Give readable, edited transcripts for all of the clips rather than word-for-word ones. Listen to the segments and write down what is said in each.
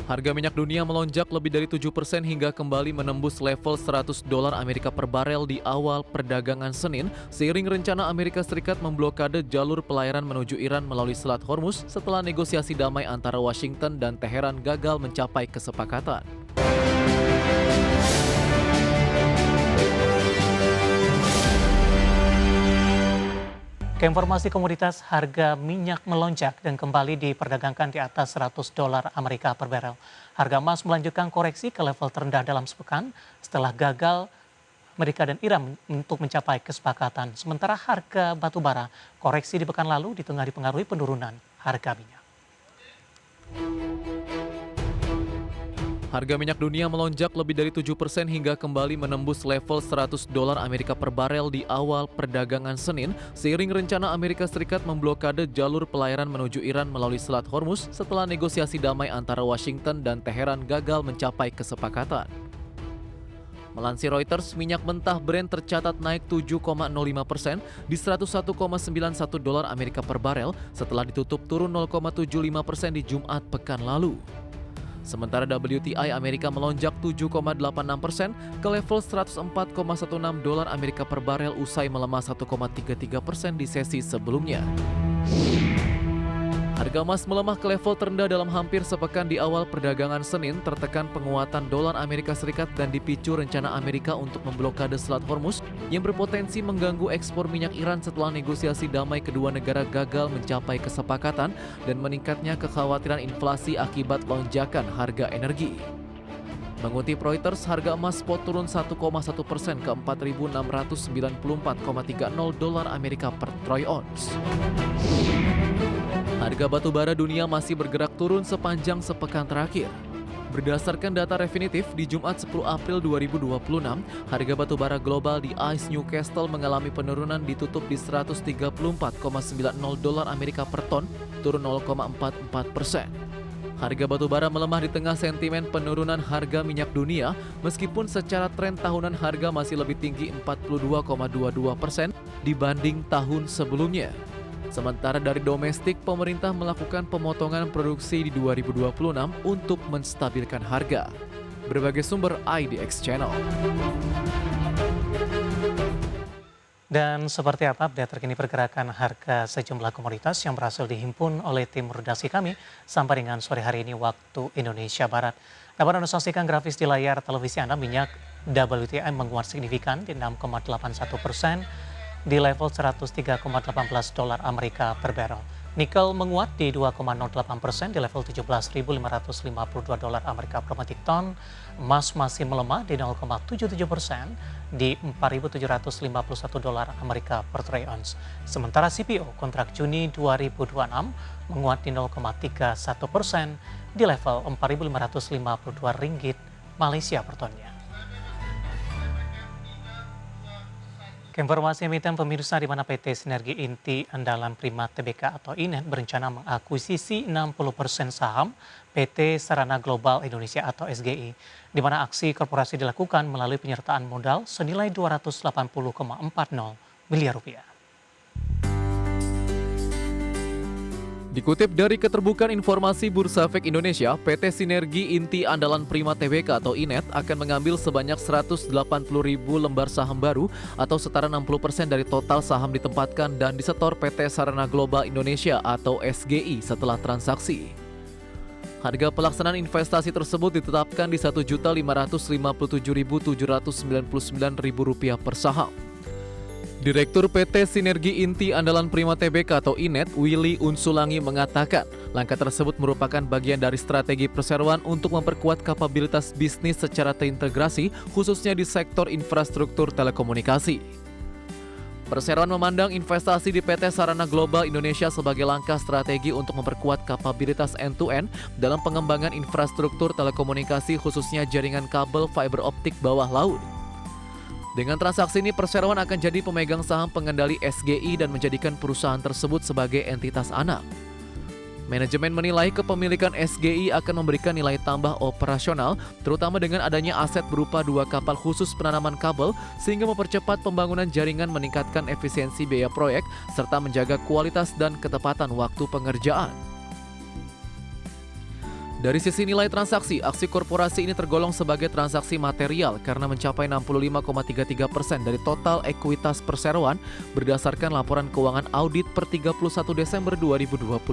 Harga minyak dunia melonjak lebih dari 7% hingga kembali menembus level $100 Amerika per barel di awal perdagangan Senin, seiring rencana Amerika Serikat memblokade jalur pelayaran menuju Iran melalui Selat Hormuz setelah negosiasi damai antara Washington dan Teheran gagal mencapai kesepakatan. Keinformasi komoditas, harga minyak melonjak dan kembali diperdagangkan di atas $100 Amerika per barel. Harga emas melanjutkan koreksi ke level terendah dalam sepekan setelah gagal Amerika dan Iran untuk mencapai kesepakatan. Sementara harga batu bara koreksi di pekan lalu di tengah dipengaruhi penurunan harga minyak. Harga minyak dunia melonjak lebih dari 7% hingga kembali menembus level $100 Amerika per barel di awal perdagangan Senin, seiring rencana Amerika Serikat memblokade jalur pelayaran menuju Iran melalui Selat Hormuz setelah negosiasi damai antara Washington dan Teheran gagal mencapai kesepakatan. Melansir Reuters, minyak mentah Brent tercatat naik 7,05% di $101,91 Amerika per barel setelah ditutup turun 0,75% di Jumat pekan lalu. Sementara WTI Amerika melonjak 7,86% ke level $104,16 Amerika per barel usai melemah 1,33% di sesi sebelumnya. Harga emas melemah ke level terendah dalam hampir sepekan di awal perdagangan Senin, tertekan penguatan dolar Amerika Serikat dan dipicu rencana Amerika untuk memblokade Selat Hormuz yang berpotensi mengganggu ekspor minyak Iran setelah negosiasi damai kedua negara gagal mencapai kesepakatan dan meningkatnya kekhawatiran inflasi akibat lonjakan harga energi. Mengutip Reuters, harga emas spot turun 1,1% ke $4.694,30 Amerika per troy ounce. Harga batu bara dunia masih bergerak turun sepanjang sepekan terakhir. Berdasarkan data definitif, di Jumat 10 April 2026, harga batu bara global di ICE Newcastle mengalami penurunan ditutup di $134,90 Amerika per ton, turun 0,44%. Harga batu bara melemah di tengah sentimen penurunan harga minyak dunia, meskipun secara tren tahunan harga masih lebih tinggi 42,22% dibanding tahun sebelumnya. Sementara dari domestik, pemerintah melakukan pemotongan produksi di 2026 untuk menstabilkan harga. Berbagai sumber IDX Channel. Dan seperti apa update terkini pergerakan harga sejumlah komoditas yang berhasil dihimpun oleh tim redaksi kami sampai dengan sore hari ini waktu Indonesia Barat. Dapat Anda saksikan grafis di layar televisi Anda, minyak WTI menguat signifikan di 6,81% di level $103,18 Amerika per barrel. Nikel menguat di 2,08% di level $17.552 Amerika per metrik ton. Emas masih melemah di 0,77% di $4.751 Amerika per troy ounce. Sementara CPO kontrak Juni 2026 menguat di 0,31% di level Rp4.552 Malaysia per tonnya. Informasi emiten pemirsa di mana PT Sinergi Inti Andalan Prima Tbk atau INET berencana mengakuisisi 60% saham PT Sarana Global Indonesia atau SGI, di mana aksi korporasi dilakukan melalui penyertaan modal senilai Rp280,40 miliar. Dikutip dari Keterbukaan Informasi Bursa Efek Indonesia, PT Sinergi Inti Andalan Prima Tbk atau INET akan mengambil sebanyak 180.000 lembar saham baru atau setara 60% dari total saham ditempatkan dan disetor PT Sarana Global Indonesia atau SGI setelah transaksi. Harga pelaksanaan investasi tersebut ditetapkan di Rp1.557.799 per saham. Direktur PT Sinergi Inti Andalan Prima Tbk atau INET, Willy Unsulangi mengatakan, langkah tersebut merupakan bagian dari strategi perseroan untuk memperkuat kapabilitas bisnis secara terintegrasi, khususnya di sektor infrastruktur telekomunikasi. Perseroan memandang investasi di PT Sarana Global Indonesia sebagai langkah strategi untuk memperkuat kapabilitas end-to-end dalam pengembangan infrastruktur telekomunikasi, khususnya jaringan kabel fiber optik bawah laut. Dengan transaksi ini, perseroan akan jadi pemegang saham pengendali SGI dan menjadikan perusahaan tersebut sebagai entitas anak. Manajemen menilai kepemilikan SGI akan memberikan nilai tambah operasional, terutama dengan adanya aset berupa 2 kapal khusus penanaman kabel, sehingga mempercepat pembangunan jaringan, meningkatkan efisiensi biaya proyek, serta menjaga kualitas dan ketepatan waktu pengerjaan. Dari sisi nilai transaksi, aksi korporasi ini tergolong sebagai transaksi material karena mencapai 65,33% dari total ekuitas perseroan berdasarkan laporan keuangan audit per 31 Desember 2025.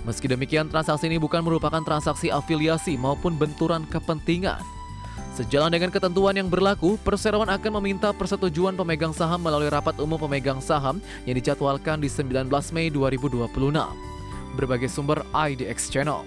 Meski demikian, transaksi ini bukan merupakan transaksi afiliasi maupun benturan kepentingan. Sejalan dengan ketentuan yang berlaku, perseroan akan meminta persetujuan pemegang saham melalui rapat umum pemegang saham yang dijadwalkan di 19 Mei 2026. Berbagai sumber IDX Channel.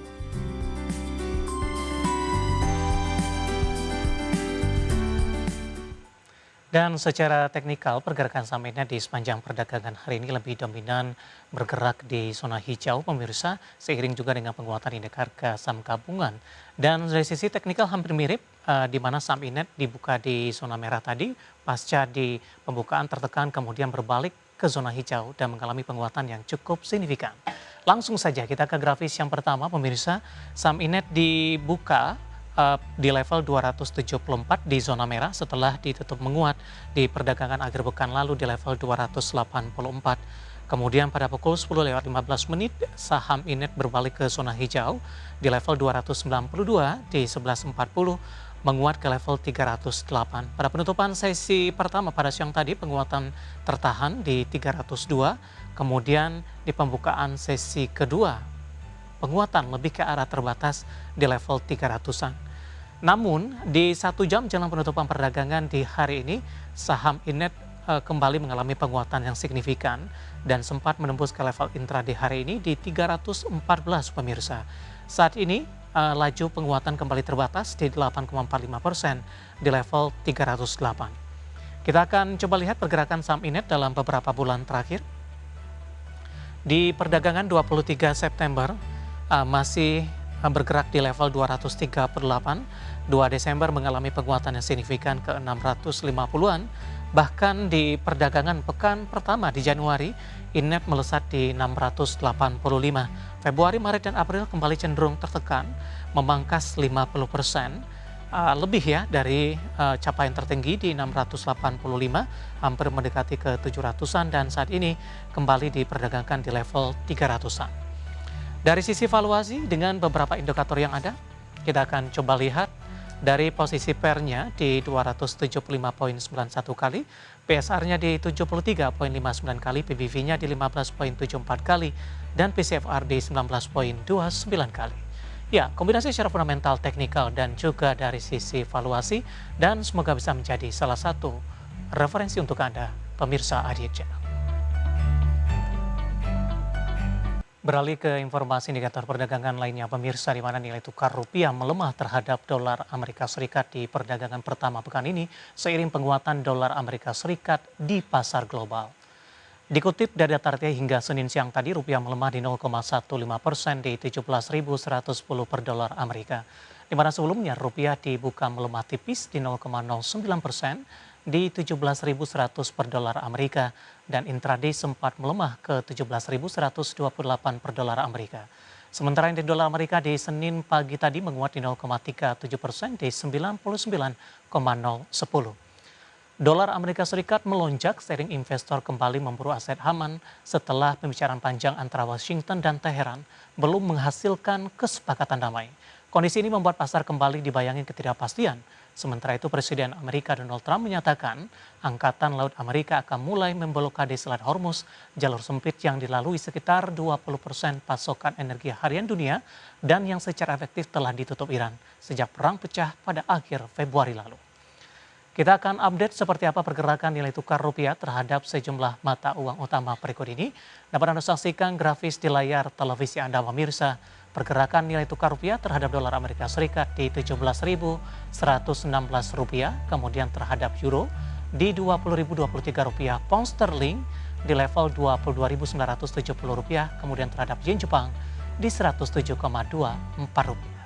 Dan secara teknikal, pergerakan saham Indef di sepanjang perdagangan hari ini lebih dominan bergerak di zona hijau, pemirsa, seiring juga dengan penguatan indeks harga saham gabungan. Dan dari sisi teknikal hampir mirip, di mana saham Indef dibuka di zona merah tadi, pasca di pembukaan tertekan kemudian berbalik ke zona hijau dan mengalami penguatan yang cukup signifikan. Langsung saja kita ke grafis yang pertama, pemirsa, saham Indef dibuka di level 274 di zona merah setelah ditutup menguat di perdagangan akhir pekan lalu di level 284. Kemudian pada pukul 10:15 saham Indef berbalik ke zona hijau di level 292 di 11.40 menguat ke level 308. Pada penutupan sesi pertama pada siang tadi penguatan tertahan di 302, kemudian di pembukaan sesi kedua penguatan lebih ke arah terbatas di level 300-an. Namun, di 1 jam jelang penutupan perdagangan di hari ini, saham Indef kembali mengalami penguatan yang signifikan dan sempat menembus ke level intraday hari ini di 314 pemirsa. Saat ini, laju penguatan kembali terbatas di 8,45% di level 308. Kita akan coba lihat pergerakan saham Indef dalam beberapa bulan terakhir. Di perdagangan 23 September, masih bergerak di level 238, 2 Desember mengalami penguatan yang signifikan ke 650-an, bahkan di perdagangan pekan pertama di Januari, Indef melesat di 685, Februari, Maret, dan April kembali cenderung tertekan, memangkas 50%, lebih ya dari capaian tertinggi di 685, hampir mendekati ke 700-an, dan saat ini kembali diperdagangkan di level 300-an. Dari sisi valuasi dengan beberapa indikator yang ada, kita akan coba lihat dari posisi PER-nya di 275,91 kali, PSR-nya di 73,59 kali, PBV-nya di 15,74 kali, dan PCFR di 19,29 kali. Ya, kombinasi secara fundamental, teknikal, dan juga dari sisi valuasi, dan semoga bisa menjadi salah satu referensi untuk Anda, pemirsa IDX Channel. Beralih ke informasi indikator perdagangan lainnya, pemirsa, di mana nilai tukar rupiah melemah terhadap dolar Amerika Serikat di perdagangan pertama pekan ini seiring penguatan dolar Amerika Serikat di pasar global. Dikutip dari data RTI hingga Senin siang tadi, rupiah melemah di 0,15% di 17.110 per dolar Amerika. Di mana sebelumnya rupiah dibuka melemah tipis di 0,09% di 17.100 per dolar Amerika dan intraday sempat melemah ke 17.128 per dolar Amerika. Sementara indeks dolar Amerika di Senin pagi tadi menguat di 0,37% di 99,010. Dolar Amerika Serikat melonjak seiring investor kembali memburu aset aman setelah pembicaraan panjang antara Washington dan Teheran belum menghasilkan kesepakatan damai. Kondisi ini membuat pasar kembali dibayangi ketidakpastian. Sementara itu Presiden Amerika Donald Trump menyatakan Angkatan Laut Amerika akan mulai memblokade Selat Hormuz, jalur sempit yang dilalui sekitar 20% pasokan energi harian dunia dan yang secara efektif telah ditutup Iran sejak perang pecah pada akhir Februari lalu. Kita akan update seperti apa pergerakan nilai tukar rupiah terhadap sejumlah mata uang utama berikut ini. Dapat Anda saksikan grafis di layar televisi Anda, pemirsa. Pergerakan nilai tukar rupiah terhadap dolar Amerika Serikat di 17.116 rupiah, kemudian terhadap euro di 20.023 rupiah, pound sterling di level 22.970 rupiah, kemudian terhadap yen Jepang di 107,24 rupiah.